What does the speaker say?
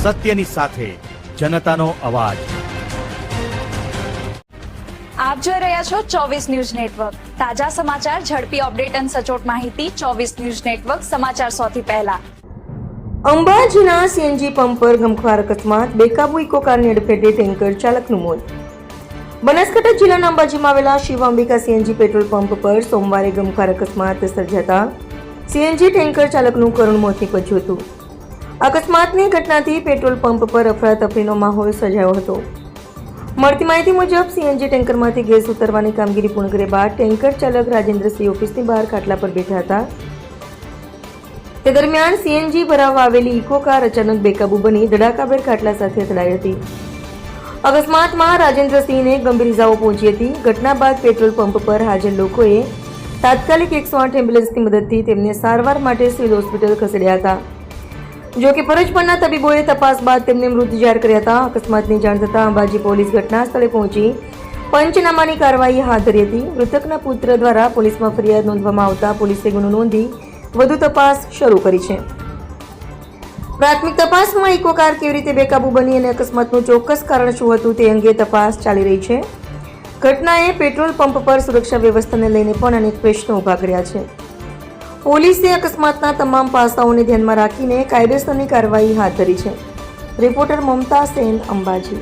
સત્યની સાથે જનતાનો અવાજ। આપ જોઈ રહ્યા છો 24 ન્યૂઝ નેટવર્ક। તાજા સમાચાર, ઝડપી અપડેટ અને સચોટ માહિતી 24 ન્યૂઝ નેટવર્ક સમાચાર સૌથી પહેલા। અંબાજીના સીએનજી પંપ પર ગમખ્વાર અકસ્માત, બેકાબુ ઇકો કારની અડફેટે ટેન્કર ચાલકનું મોત। બનાસકાંઠા જિલ્લાના અંબાજીમાં આવેલા Shiv Ambika CNG petrol pump પર સોમવારે ગમખ્વાર અકસ્માત સર્જાતા સીએનજી ટેન્કર ચાલકનું કરુણ મોત નીપજ્યું હતું। અકસ્માતની ઘટનાથી પેટ્રોલ પંપ પર અફરાતફરીનો માહોલ સર્જાયો હતો। મળતી માહિતી મુજબ સીએનજી ટેન્કરમાંથી ગેસ ઉતારવાની કામગીરી પૂર્ણ કર્યા બાદ ટેન્કર ચાલક રાજેન્દ્રસિંહ ઓફિસની બહાર ખાટલા પર બેઠા હતા। તે દરમિયાન સીએનજી ભરાવવા આવેલી ઇકો કાર અચાનક બેકાબુ બની ધડાકાભેર ખાટલા સાથે અથડાઈ હતી। અકસ્માતમાં રાજેન્દ્રસિંહને ગંભીર ઇજાઓ પહોંચી હતી। ઘટના બાદ પેટ્રોલ પંપ પર હાજર લોકોએ તાત્કાલિક 108 એમ્બ્યુલન્સની મદદથી તેમને સારવાર માટે સિવિલ હોસ્પિટલ ખસેડ્યા હતા। જો કે ફરજ પરના તબીબોએ તપાસ બાદ તેમને મૃત જાહેર કર્યા હતા। અકસ્માતની જાણ થતાં અંબાજી પોલીસ ઘટના સ્થળે પહોંચી પંચનામાની કાર્યવાહી હાથ ધરી હતી। મૃતકના પુત્ર દ્વારા પોલીસમાં ફરિયાદ નોંધવામાં આવતા પોલીસે ગુનો નોંધી વધુ તપાસ શરૂ કરી છે। પ્રાથમિક તપાસમાં ઇકો કાર કેવી રીતે બેકાબુ બની અને અકસ્માતનું ચોક્કસ કારણ શું હતું તે અંગે તપાસ ચાલી રહી છે। ઘટનાએ પેટ્રોલ પંપ પર સુરક્ષા વ્યવસ્થાને લઈને પણ અનેક પ્રશ્નો ઉભા કર્યા છે। પોલીસે અકસ્માતના તમામ પાસાઓને ધ્યાનમાં રાખીને કાયદેસરની કાર્યવાહી હાથ ધરી છે। રિપોર્ટર મમતા સેન, અંબાજી।